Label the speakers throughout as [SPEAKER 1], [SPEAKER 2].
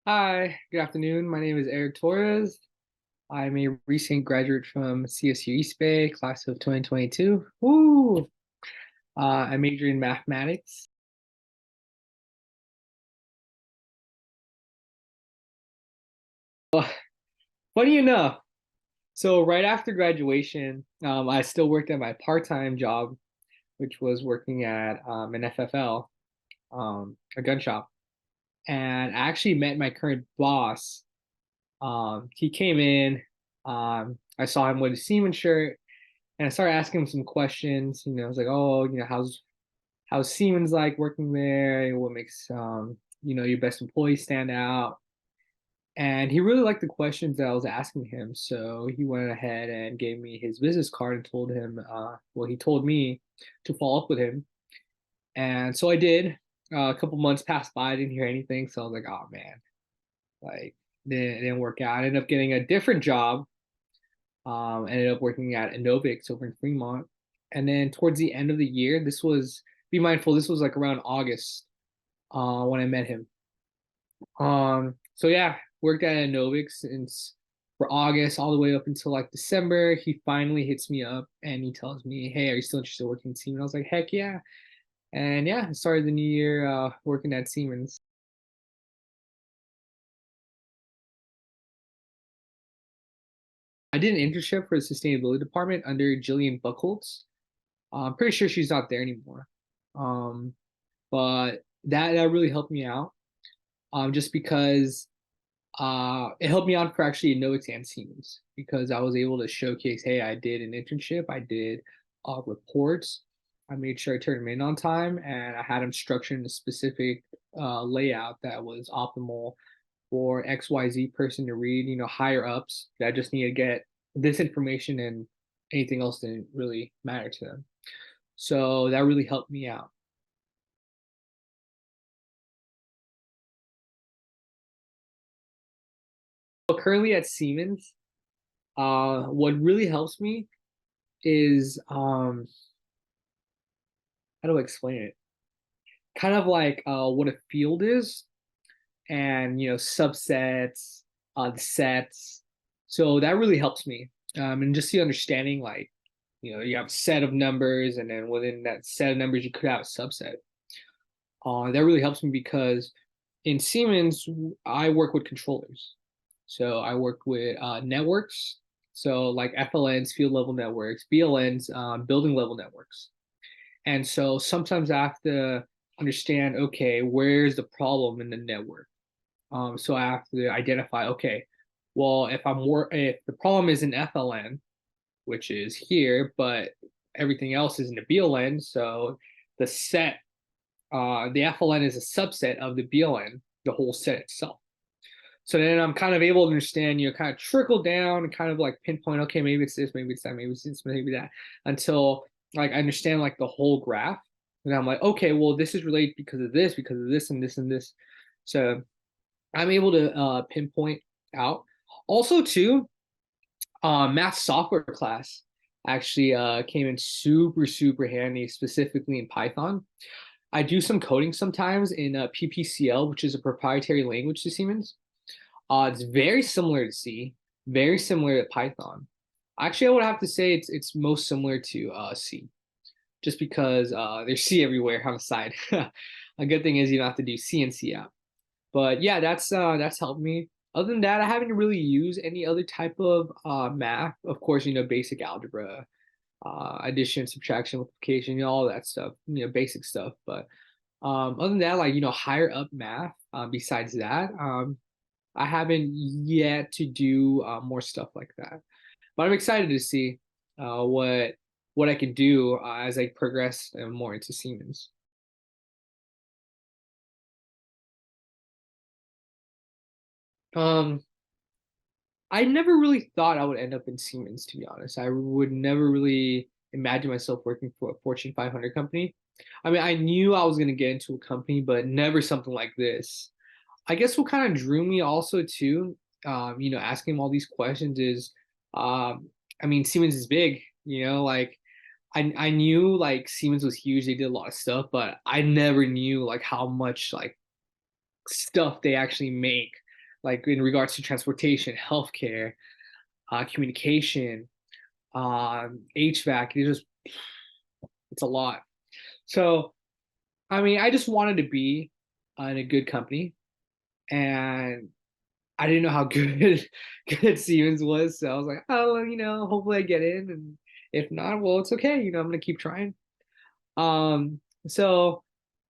[SPEAKER 1] Hi, good afternoon. My name is Eric Torres. I'm a recent graduate from CSU East Bay, class of 2022. Woo! I majored in mathematics. Funny enough, so right after graduation, I still worked at my part-time job, which was working at an FFL, a gun shop. And I actually met my current boss. He came in. I saw him with a Siemens shirt, and I started asking him some questions. I was like, "Oh, how's Siemens like working there? What makes your best employees stand out?" And he really liked the questions that I was asking him, so he went ahead and gave me his business card and told him, he told me to follow up with him, and so I did. A couple months passed by, I didn't hear anything, so I was like, "Oh man, like it didn't work out." I ended up getting a different job. Ended up working at Innovix over in Fremont. And then towards the end of the year, be mindful, this was like around August when I met him. So yeah, worked at Innovix since for August all the way up until like December. He finally hits me up and he tells me, "Hey, are you still interested in working at Siemens?" I was like, "Heck yeah." And yeah, I started the new year working at Siemens. I did an internship for the sustainability department under Jillian Buchholz. I'm pretty sure she's not there anymore. Um, but that really helped me out. Just because it helped me out for actually no exam Siemens because I was able to showcase, hey, I did an internship, I did reports, I made sure I turned them in on time, and I had them structured in a specific layout that was optimal for XYZ person to read. Higher ups that just need to get this information and anything else didn't really matter to them. So that really helped me out. So currently at Siemens, what really helps me is how do I explain it? Kind of like what a field is, and subsets, the sets. So that really helps me, and just the understanding, like you have a set of numbers, and then within that set of numbers, you could have a subset. That really helps me because in Siemens, I work with controllers. So I work with networks. So like FLNs, field level networks, BLNs, building level networks. And so sometimes I have to understand, okay, where's the problem in the network? So I have to identify, okay, well, if the problem is in FLN, which is here, but everything else is in the BLN, so the set the FLN is a subset of the BLN, the whole set itself. So then I'm kind of able to understand, kind of trickle down and kind of like pinpoint, okay, maybe it's this, maybe it's that, maybe it's this, maybe that, until like I understand like the whole graph. And I'm like, okay, well, this is related because of this, and this, and this. So I'm able to pinpoint out. Also, too, math software class actually came in super, super handy, specifically in Python. I do some coding sometimes in PPCL, which is a proprietary language to Siemens. It's very similar to C, very similar to Python. Actually, I would have to say it's most similar to C, just because there's C everywhere on the side. A good thing is you don't have to do C and C out. But yeah, that's helped me. Other than that, I haven't really used any other type of math. Of course, basic algebra, addition, subtraction, multiplication, all that stuff, basic stuff. But other than that, like higher up math. Besides that, I haven't yet to do more stuff like that. But I'm excited to see what I can do as I progress more into Siemens. Um, I never really thought I would end up in Siemens, to be honest. I would never really imagine myself working for a Fortune 500 company. I mean, I knew I was going to get into a company, but never something like this. I guess what kind of drew me also too, asking him all these questions is, I mean, Siemens is big, like I knew like Siemens was huge. They did a lot of stuff, but I never knew like how much like stuff they actually make. like in regards to transportation, healthcare, communication, HVAC. It's a lot. So, I mean, I just wanted to be in a good company, and I didn't know how good good Siemens was. So I was like, oh, well, hopefully I get in, and if not, well, it's okay. I'm gonna keep trying. So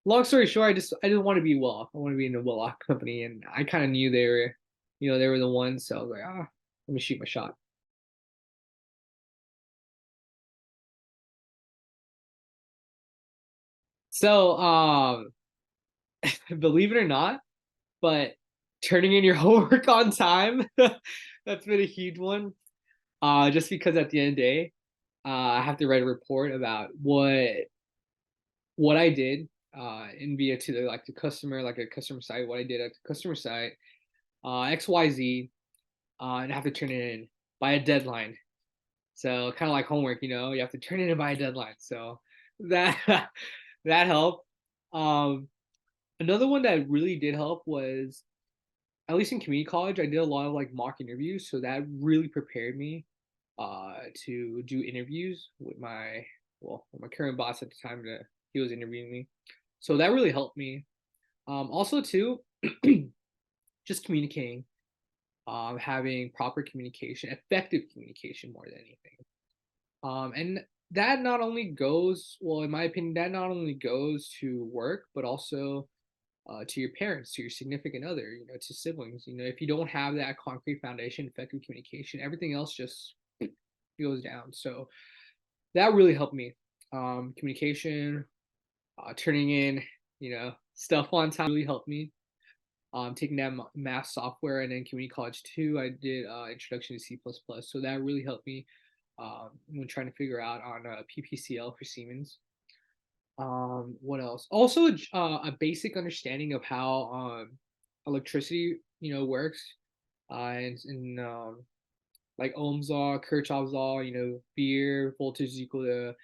[SPEAKER 1] long story short, I didn't want to be well off. I want to be in a well off company, and I kind of knew they were the ones. So I was like, let me shoot my shot. So believe it or not, but turning in your homework on time, that's been a huge one. Just because at the end of the day, I have to write a report about what I did in via to the customer, like a customer site, what I did at the customer site, XYZ, and I have to turn it in by a deadline. So kind of like homework, you have to turn it in by a deadline. So that that helped. Um, Another one that really did help was, at least in community college, I did a lot of like mock interviews, so that really prepared me to do interviews with my current boss at the time that he was interviewing me. So that really helped me. Also too, just communicating, having proper communication, effective communication more than anything. And that not only goes, well, in my opinion, that not only goes to work, but also to your parents, to your significant other, to siblings. If you don't have that concrete foundation, effective communication, everything else just goes down. So that really helped me. Communication, turning in, stuff on time really helped me. Taking that math software, and then community college too, I did introduction to C++. So that really helped me when trying to figure out on PPCL for Siemens. What else? Also, a basic understanding of how electricity, works, and like Ohm's law, Kirchhoff's law. V voltage is equal to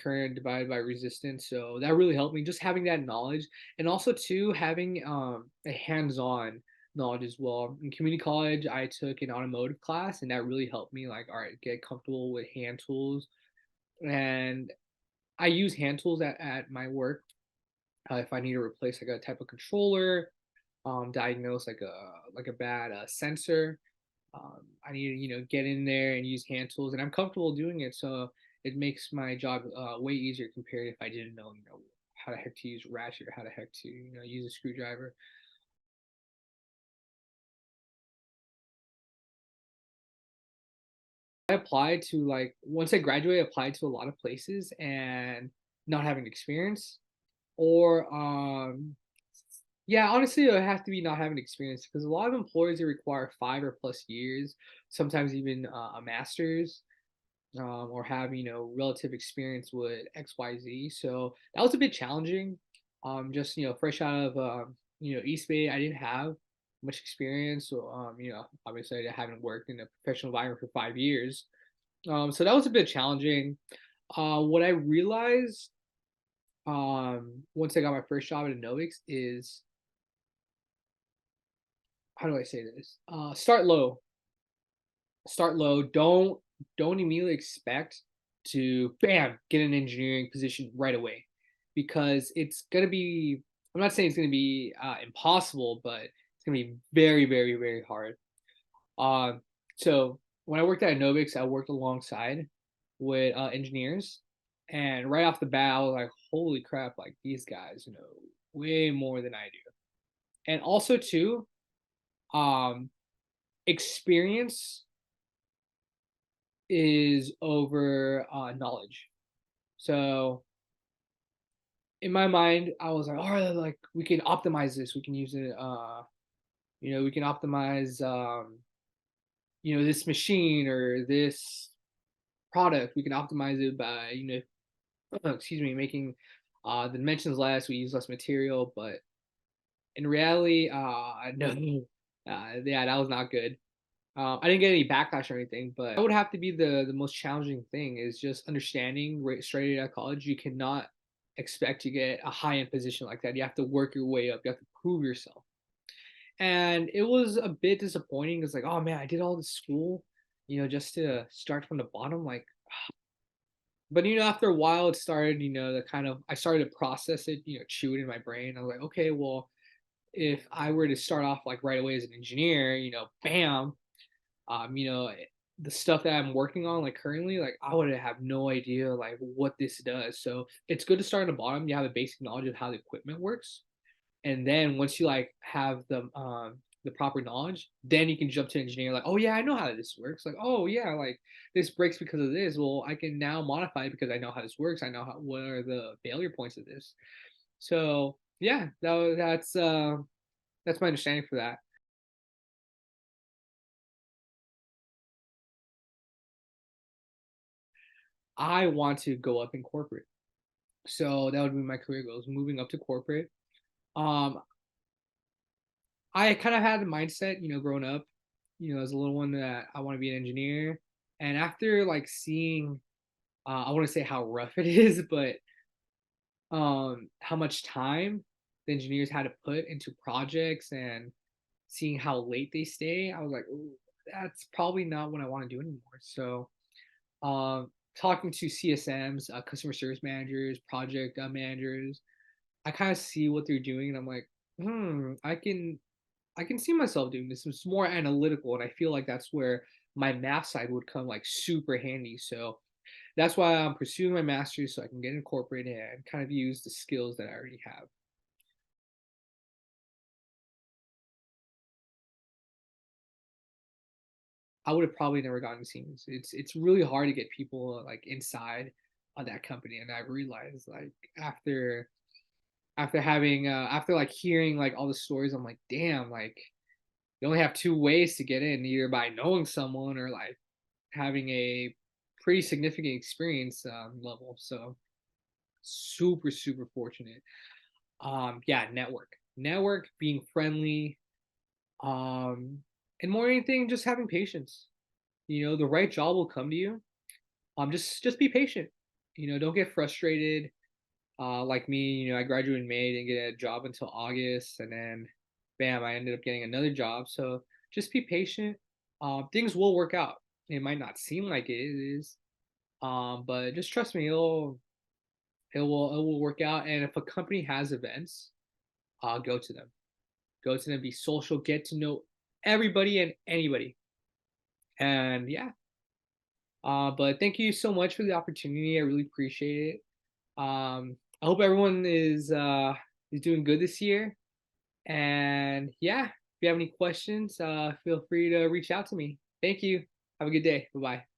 [SPEAKER 1] current divided by resistance. So that really helped me, just having that knowledge, and also too having a hands-on knowledge as well. In community college, I took an automotive class, and that really helped me, like, all right, get comfortable with hand tools. And I use hand tools at my work if I need to replace like a type of controller, diagnose like a bad sensor. I need to get in there and use hand tools, and I'm comfortable doing it. So it makes my job way easier compared if I didn't know how the heck to use a ratchet, or how the heck to use a screwdriver. I applied to, like, once I graduated, I applied to a lot of places and not having experience, or yeah, honestly, it has to be not having experience, because a lot of employers, they require 5 or plus years, sometimes even a master's, or have relative experience with XYZ. So that was a bit challenging. Just fresh out of East Bay, I didn't have much experience. So obviously I haven't worked in a professional environment for 5 years. So that was a bit challenging. What I realized once I got my first job at Novix is, how do I say this? Start low. Start low. Don't immediately expect to bam get an engineering position right away, because it's gonna be. I'm not saying it's gonna be impossible, but it's gonna be very, very, very hard. Uh, so when I worked at Novix, I worked alongside with engineers, and right off the bat, I was like, "Holy crap! Like, these guys know way more than I do." And also too, um, experience is over knowledge. So in my mind, I was like, all right, like, we can optimize this. We can use it. We can optimize, this machine or this product. We can optimize it by, excuse me, making the dimensions less. We use less material, but in reality, no, yeah, that was not good. I didn't get any backlash or anything, but that would have to be the most challenging thing, is just understanding right straight out of college. You cannot expect to get a high end position like that. You have to work your way up. You have to prove yourself. And it was a bit disappointing. It's like, oh man, I did all this school, just to start from the bottom. Like, but after a while, it started, the kind of I started to process it, chew it in my brain. I was like, okay, well, if I were to start off like right away as an engineer, bam, the stuff that I'm working on like currently, like I would have no idea like what this does. So it's good to start at the bottom. You have a basic knowledge of how the equipment works, and then once you like have the proper knowledge, then you can jump to engineer. Like, oh yeah, I know how this works. Like, oh yeah, like this breaks because of this. Well, I can now modify it because I know how this works. I know what are the failure points of this. So yeah, that's my understanding for that. I want to go up in corporate. So that would be my career goals, moving up to corporate. Um, I kind of had the mindset, growing up, as a little one that I want to be an engineer. And after like seeing, I want to say how rough it is, but how much time the engineers had to put into projects and seeing how late they stay, I was like, ooh, that's probably not what I want to do anymore. So, talking to CSMs, customer service managers, project managers, I kind of see what they're doing, and I'm like, I can see myself doing this. It's more analytical, and I feel like that's where my math side would come like super handy. So that's why I'm pursuing my master's so I can get incorporated and kind of use the skills that I already have. I would have probably never gotten Siemens. It's really hard to get people like inside on that company, and I realized like after like hearing like all the stories, I'm like, damn, like you only have two ways to get in, either by knowing someone or like having a pretty significant experience level. So super super fortunate. Yeah, network, being friendly, um, and more than anything, just having patience. The right job will come to you. Just be patient. Don't get frustrated. Like me, I graduated in May, didn't get a job until August, and then bam, I ended up getting another job. So just be patient. Things will work out. It might not seem like it is, but just trust me, it will work out. And if a company has events, go to them. Go to them. Be social. Get to know everybody and anybody. And yeah. But thank you so much for the opportunity. I really appreciate it. I hope everyone is doing good this year. And yeah, if you have any questions, feel free to reach out to me. Thank you. Have a good day. Bye bye.